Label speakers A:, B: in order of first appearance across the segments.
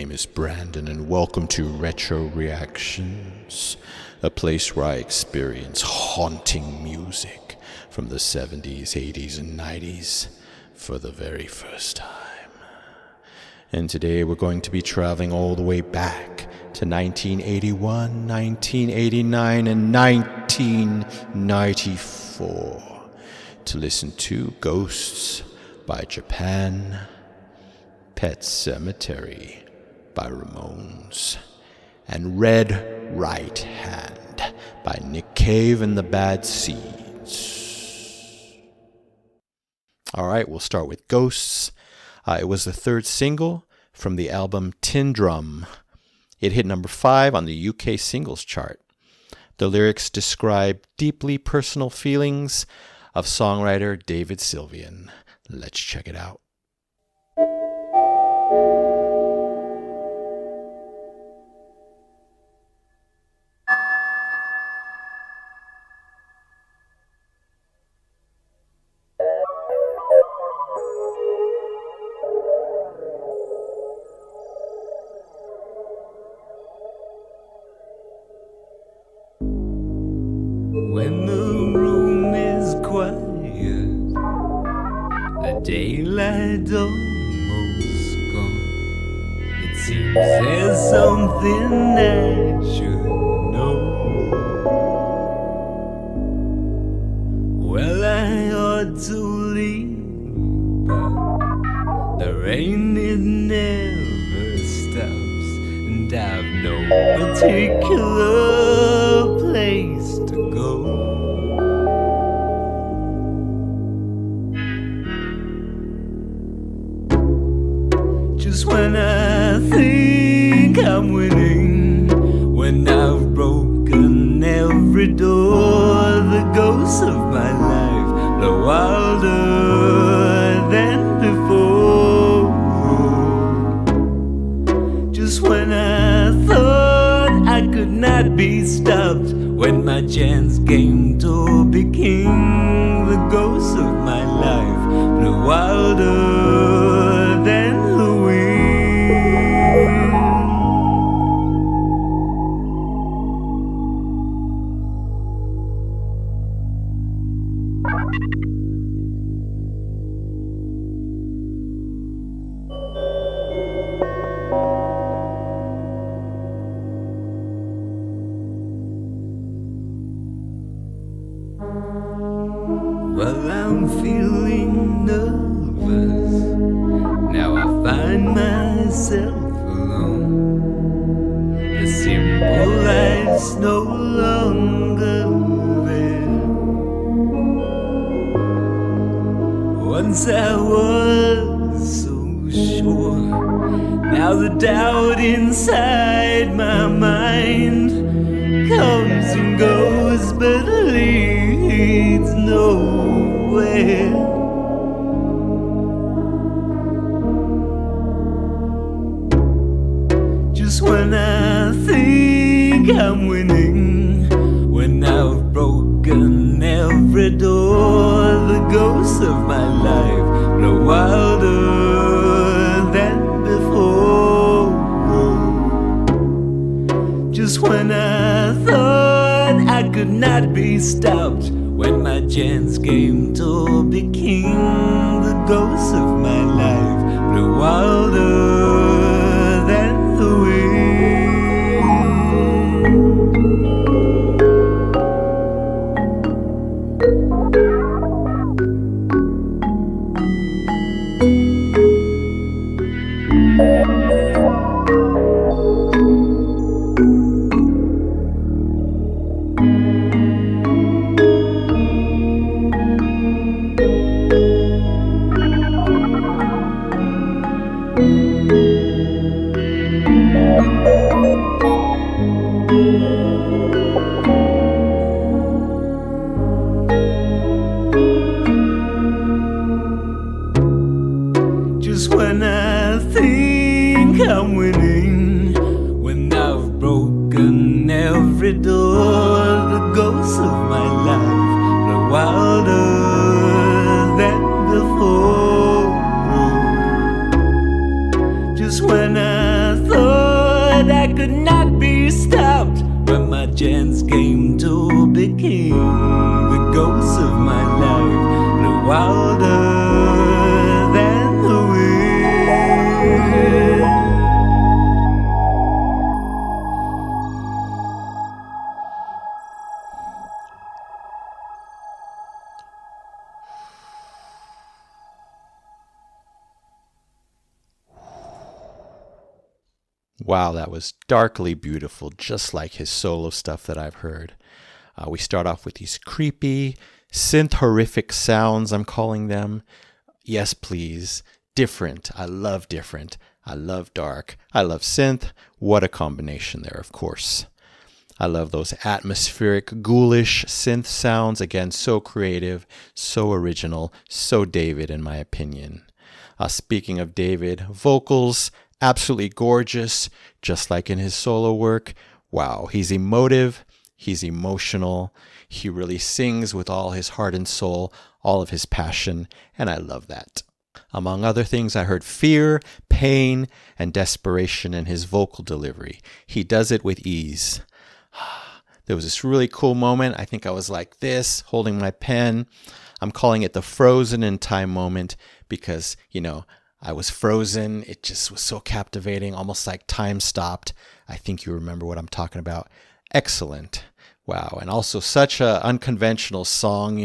A: name is Brandon, and welcome to Retro Reactions, a place where I experience haunting music from the 70s, 80s, and 90s for the very first time. And today we're going to be traveling all the way back to 1981, 1989, and 1994 to listen to Ghosts by Japan, Pet Sematary by Ramones, and Red Right Hand by Nick Cave and the Bad Seeds. All right, we'll start with Ghosts. It was the third single from the album Tin Drum. It hit number 5 on the UK singles chart. The lyrics describe deeply personal feelings of songwriter David Sylvian. Let's check it out.
B: When the room is quiet, the daylight almost gone, it seems there's something I should know. Well, I ought to leave, but the rain, it never stops, and I've no particular place to go. Just when I think I'm winning, when I've broken every door, the ghosts of my life blow wilder than before. Just when I thought I could not be stopped, when my chance came to be king, the ghosts of my life blew wilder than the wind. Well, I'm feeling nervous. Now I find myself alone. The simple life's no longer there. Once I was so sure. Now the doubt inside my mind comes and goes, but leads nowhere. Just when I think I'm winning, when I've broken every door, the ghosts of my life blow wilder than before. Just when I thought I could not be stopped, when my chance came to be king, the ghosts of my life blew wilder than the wind. Just when I think I'm winning, when I've broken every door, the ghosts of my life blow wilder than before. Just when I thought thought I could not be stopped when my chance came to be king. The ghosts of my life grew wilder than the wind.
A: Wow, that was darkly beautiful, just like his solo stuff that I've heard. We start off with these creepy, synth-horrific sounds, I'm calling them. Yes, please. Different. I love different. I love dark. I love synth. What a combination there, of course. I love those atmospheric, ghoulish synth sounds. Again, so creative, so original, so David, in my opinion. Speaking of David, vocals, absolutely gorgeous, just like in his solo work. Wow, he's emotive, he's emotional, he really sings with all his heart and soul, all of his passion, and I love that. Among other things, I heard fear, pain, and desperation in his vocal delivery. He does it with ease. There was this really cool moment. I think I was like this, holding my pen. I'm calling it the frozen in time moment because, I was frozen. It just was so captivating, almost like time stopped. I think you remember what I'm talking about. Excellent. Wow. And also such a unconventional song,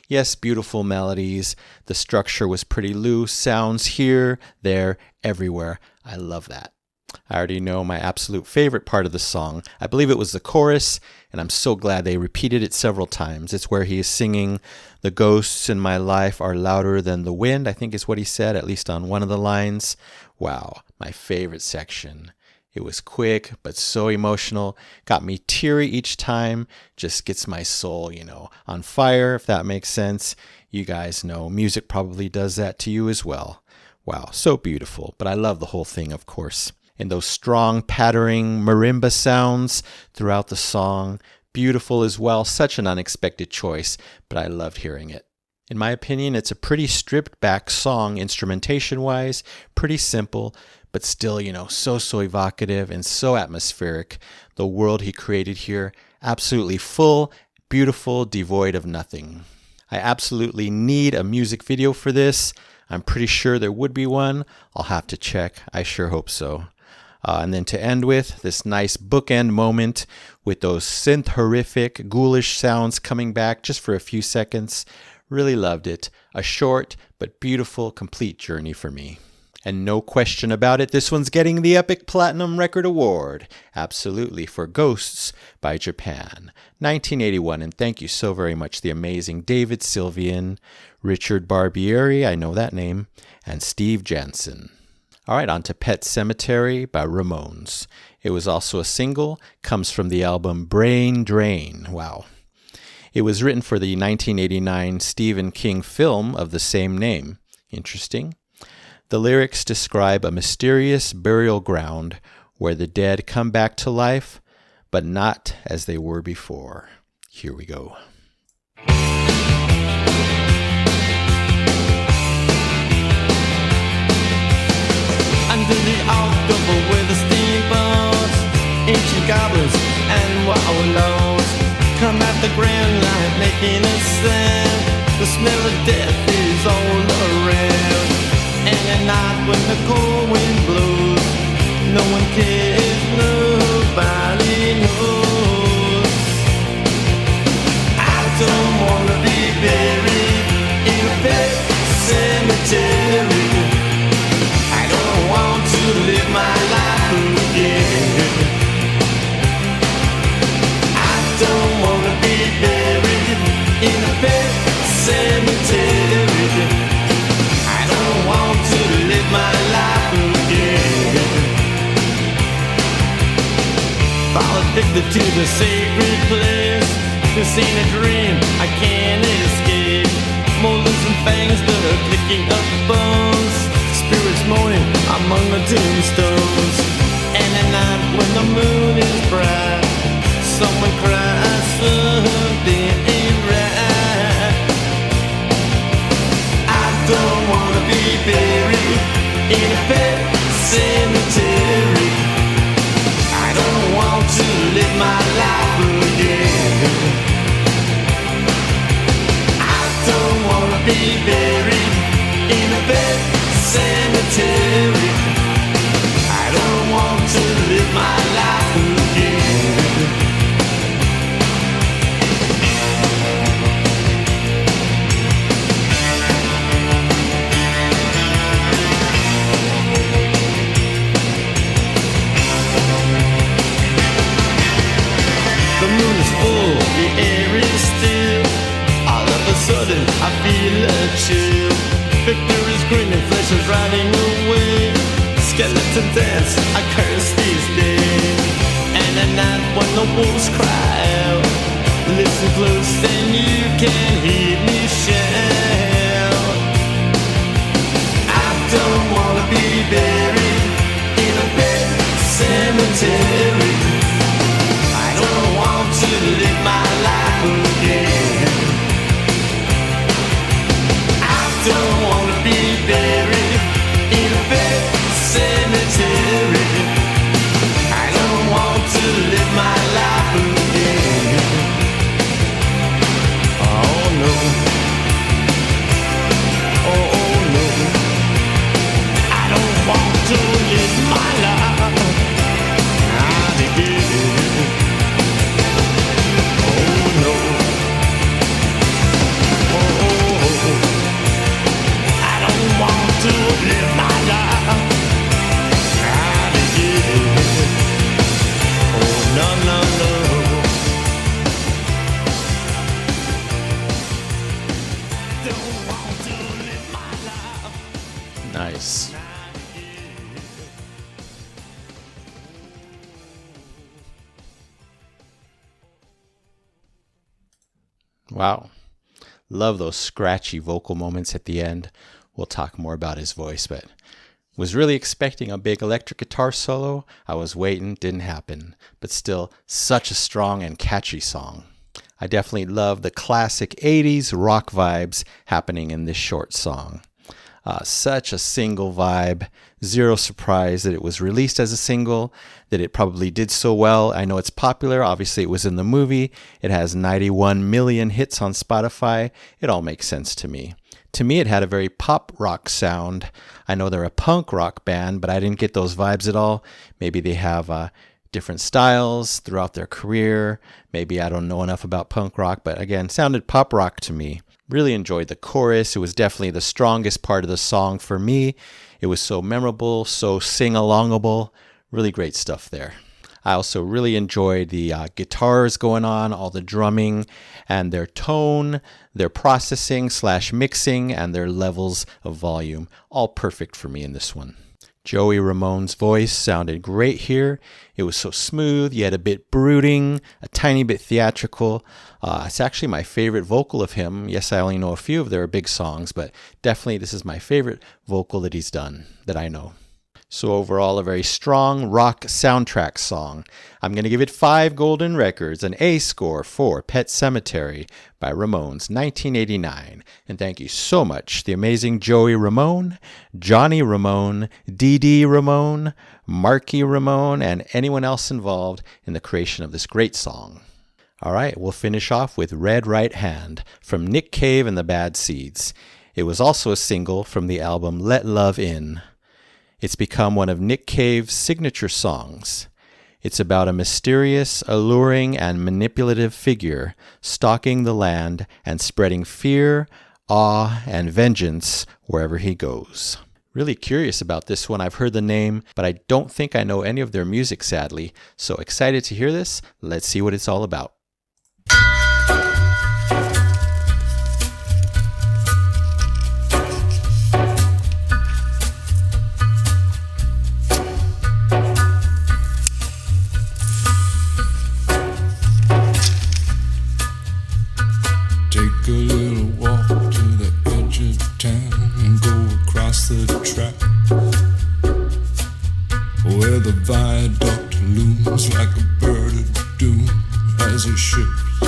A: Yes, beautiful melodies. The structure was pretty loose. Sounds here, there, everywhere. I love that. I already know my absolute favorite part of the song. I believe it was the chorus, and I'm so glad they repeated it several times. It's where he is singing, "The ghosts in my life are louder than the wind," I think is what he said, at least on one of the lines. Wow, my favorite section. It was quick, but so emotional. Got me teary each time. Just gets my soul, on fire, if that makes sense. You guys know music probably does that to you as well. Wow, so beautiful. But I love the whole thing, of course. And those strong, pattering marimba sounds throughout the song. Beautiful as well. Such an unexpected choice, but I loved hearing it. In my opinion, it's a pretty stripped back song instrumentation-wise. Pretty simple, but still, so evocative and so atmospheric. The world he created here, absolutely full, beautiful, devoid of nothing. I absolutely need a music video for this. I'm pretty sure there would be one. I'll have to check. I sure hope so. And then to end with this nice bookend moment with those synth-horrific, ghoulish sounds coming back just for a few seconds. Really loved it. A short but beautiful, complete journey for me. And no question about it, this one's getting the Epic Platinum Record Award. Absolutely, for Ghosts by Japan. 1981, and thank you so very much, the amazing David Sylvian, Richard Barbieri, I know that name, and Steve Jansen. All right, on to Pet Sematary by Ramones. It was also a single, comes from the album Brain Drain. Wow. It was written for the 1989 Stephen King film of the same name. Interesting. The lyrics describe a mysterious burial ground where the dead come back to life, but not as they were before. Here we go.
C: Under the October with the steamboats, ancient goblins and wallows come at the grand light making a sound. The smell of death is all around. And at night when the cold wind blows, no one cares, nobody knows. I don't wanna be buried in a pet cemetery. I don't want to live my life again. I don't wanna be buried in a pet cemetery. I don't want to live my life again. Fall addicted to the sacred place. This ain't a dream, I can't escape. Molars and fangs that are picking up bones. Spirits moaning among the tombstones. And at night when the moon is bright, someone cries, something ain't right. I don't wanna be buried in a pet cemetery. my life again. The moon is full, the air is still. All of a sudden I feel a chill. Victor is grinning, flesh is riding away. Skeleton dance, I curse these days. And at night when the wolves cry out, listen close and you can hear me shout. I don't wanna be buried in a pet cemetery. I don't want to live my life again. I don't wanna be buried in a pet cemetery. I don't want to live my life again. Oh no. Oh no. I don't want to live my life again. Oh no. Oh, I don't want to live my life again. Oh no, no, no. Don't want to live my life.
A: Nice. Wow. Love those scratchy vocal moments at the end. We'll talk more about his voice, but was really expecting a big electric guitar solo. I was waiting, didn't happen. But still, such a strong and catchy song. I definitely love the classic 80s rock vibes happening in this short song. Such a single vibe. Zero surprise that it was released as a single, that it probably did so well. I know it's popular. Obviously, it was in the movie. It has 91 million hits on Spotify. It all makes sense to me. To me, it had a very pop rock sound. I know they're a punk rock band, but I didn't get those vibes at all. Maybe they have different styles throughout their career. Maybe I don't know enough about punk rock, but again, sounded pop rock to me. Really enjoyed the chorus. It was definitely the strongest part of the song for me. It was so memorable, so sing-alongable. Really great stuff there. I also really enjoyed the guitars going on, all the drumming, and their tone, their processing / mixing, and their levels of volume. All perfect for me in this one. Joey Ramone's voice sounded great here. It was so smooth, yet a bit brooding, a tiny bit theatrical. It's actually my favorite vocal of him. Yes, I only know a few of their big songs, but definitely this is my favorite vocal that he's done, that I know. So overall, a very strong rock soundtrack song. I'm going to give it 5 golden records, an A score for Pet Sematary by Ramones, 1989. And thank you so much, the amazing Joey Ramone, Johnny Ramone, Dee Dee Ramone, Marky Ramone, and anyone else involved in the creation of this great song. All right, we'll finish off with Red Right Hand from Nick Cave and the Bad Seeds. It was also a single from the album Let Love In. It's become one of Nick Cave's signature songs. It's about a mysterious, alluring, and manipulative figure stalking the land and spreading fear, awe, and vengeance wherever he goes. Really curious about this one. I've heard the name, but I don't think I know any of their music, sadly. So excited to hear this. Let's see what it's all about.
D: Take a little walk to the edge of town and go across the track where the viaduct looms like a bird of doom as it ships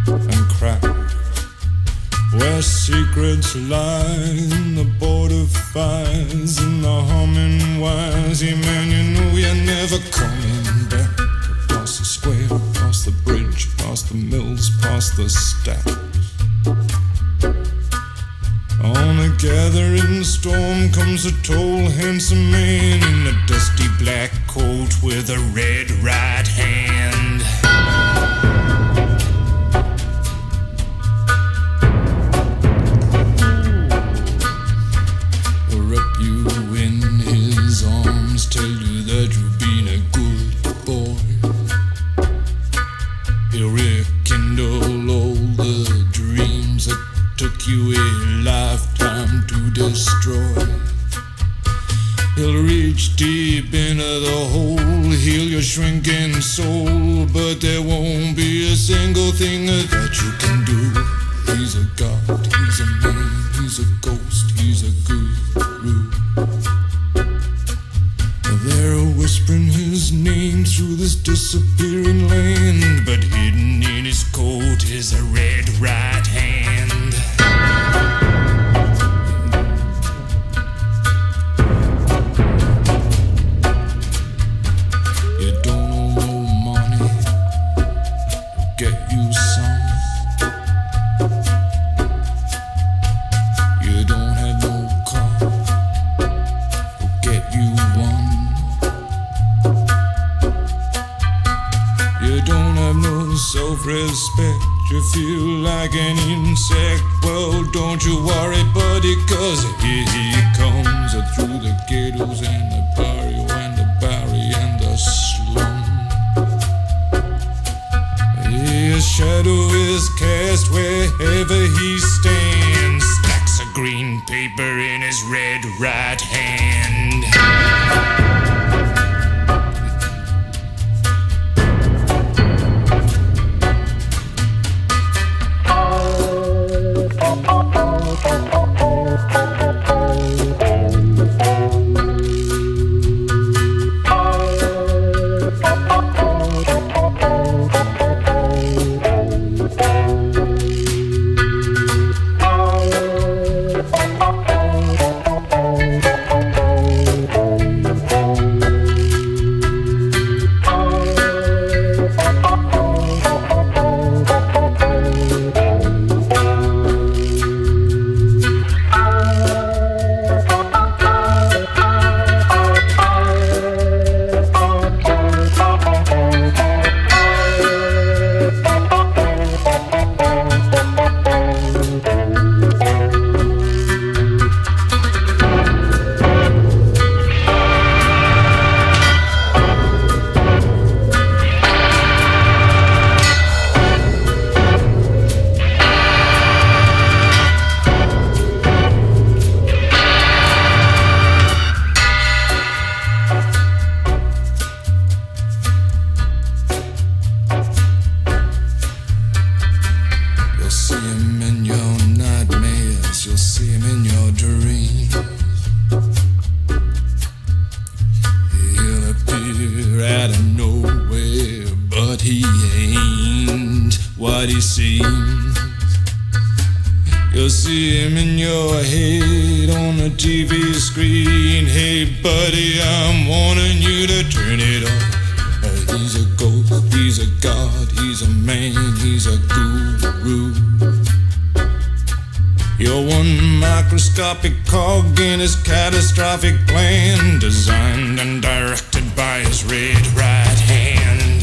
D: and cracks, where secrets lie in the border fires and the humming wires. Yeah, man, you know you're never coming back. Across the square, across the bridge, past the mills, past the stacks. On a gathering storm comes a tall, handsome man in a dusty black coat with a red right hand. Wrap you in his arms, tell you that you've been a good boy. He'll rekindle all the dreams that took you a lifetime to destroy. He'll reach deep into the hole, heal your shrinking soul, but there won't be a single thing that you can do. He's a god, he's a man, he's a ghost, he's a guru. They're whispering his name through this disappearing land, but hidden in his coat is a red right hand. You don't owe no money, get you some. You don't have no car, get you one. You don't have no self-respect, you feel like an insect. Well, don't you worry, buddy, cause here he comes through the ghettos and the barrio and the barry and the slum. His shadow is cast wherever he stands, stacks of green paper in his red right hand. You'll see him in your head on the TV screen. Hey buddy, I'm warning you to turn it off. He's a ghost, he's a god, he's a man, he's a guru. You're one microscopic cog in his catastrophic plan, designed and directed by his red right hand.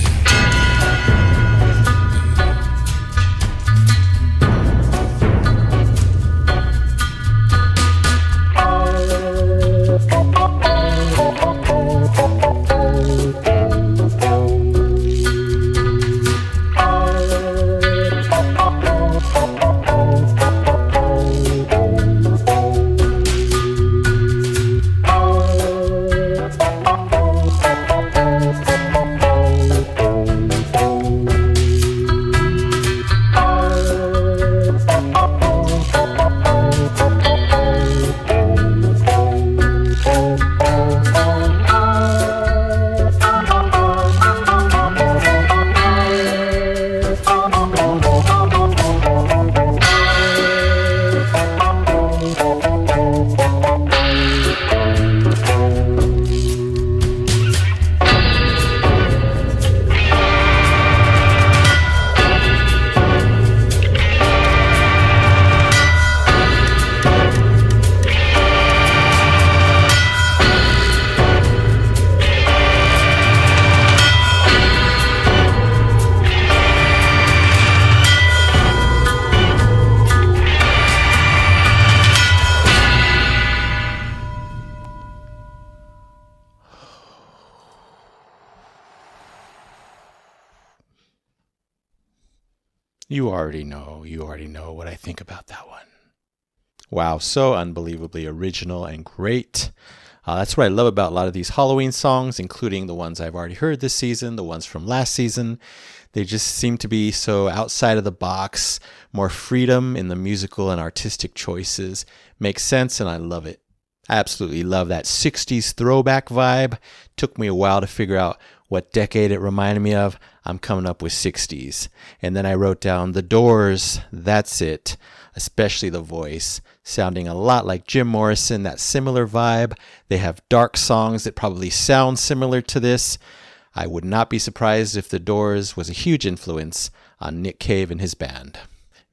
A: You already know what I think about that one. Wow, so unbelievably original and great. That's what I love about a lot of these Halloween songs, including the ones I've already heard this season, the ones from last season. They just seem to be so outside of the box, more freedom in the musical and artistic choices. Makes sense, and I love it. I absolutely love that 60s throwback vibe. Took me a while to figure out what decade it reminded me of. I'm coming up with 60s. And then I wrote down The Doors, that's it. Especially the voice, sounding a lot like Jim Morrison, that similar vibe. They have dark songs that probably sound similar to this. I would not be surprised if The Doors was a huge influence on Nick Cave and his band.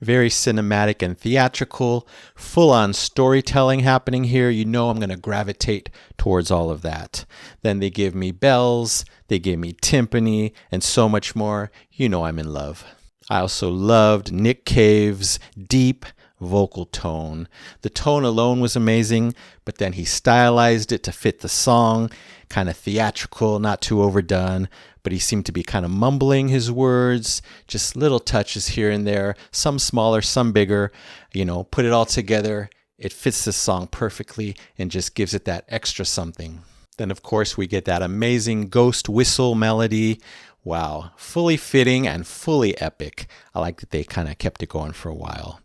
A: Very cinematic and theatrical, full-on storytelling happening here. You know I'm going to gravitate towards all of that. Then they give me bells, they gave me timpani, and so much more. You know I'm in love. I also loved Nick Cave's deep vocal tone. The tone alone was amazing, but then he stylized it to fit the song, kind of theatrical, not too overdone, but he seemed to be kind of mumbling his words, just little touches here and there, some smaller, some bigger. Put it all together, it fits the song perfectly and just gives it that extra something. Then, of course, we get that amazing ghost whistle melody. Wow, fully fitting and fully epic. I like that they kind of kept it going for a while.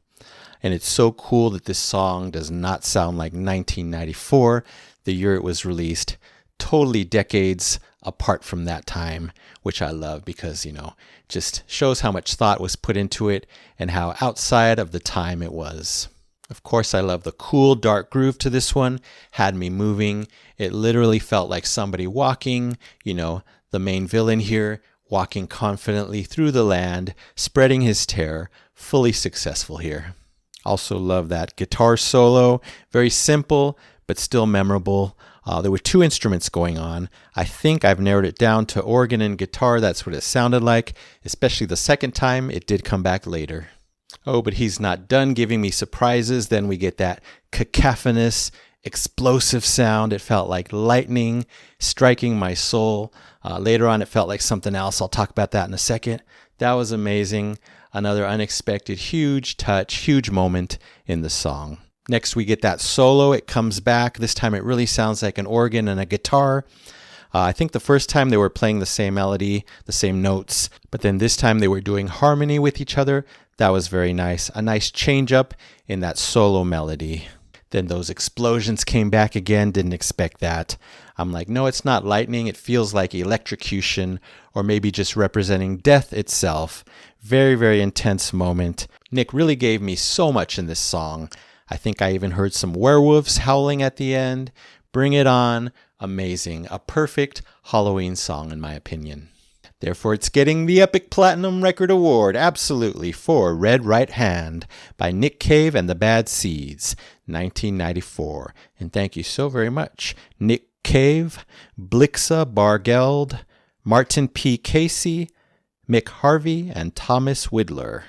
A: And it's so cool that this song does not sound like 1994, the year it was released. Totally decades apart from that time, which I love because, just shows how much thought was put into it and how outside of the time it was. Of course, I love the cool, dark groove to this one. Had me moving. It literally felt like somebody walking, the main villain here, walking confidently through the land, spreading his terror, fully successful here. Also love that guitar solo. Very simple, but still memorable. There were two instruments going on. I think I've narrowed it down to organ and guitar. That's what it sounded like, especially the second time. It did come back later. Oh, but he's not done giving me surprises. Then we get that cacophonous, explosive sound. It felt like lightning striking my soul. Later on, it felt like something else. I'll talk about that in a second. That was amazing. Another unexpected, huge touch, huge moment in the song. Next, we get that solo. It comes back. This time, it really sounds like an organ and a guitar. I think the first time they were playing the same melody, the same notes, but then this time they were doing harmony with each other. That was very nice. A nice change up in that solo melody. Then those explosions came back again. Didn't expect that. I'm like, no, it's not lightning. It feels like electrocution or maybe just representing death itself. Very, very intense moment. Nick really gave me so much in this song. I think I even heard some werewolves howling at the end. Bring it on. Amazing. A perfect Halloween song, in my opinion. Therefore, it's getting the Epic Platinum Record Award, absolutely, for Red Right Hand by Nick Cave and the Bad Seeds, 1994. And thank you so very much, Nick Cave, Blixa Bargeld, Martin P. Casey, Mick Harvey, and Thomas Widler.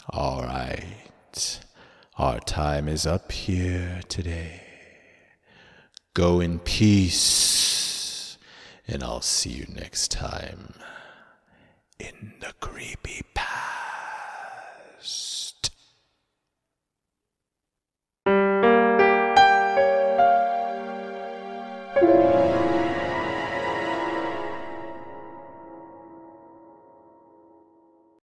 A: All right, our time is up here today. Go in peace, and I'll see you next time in the creepy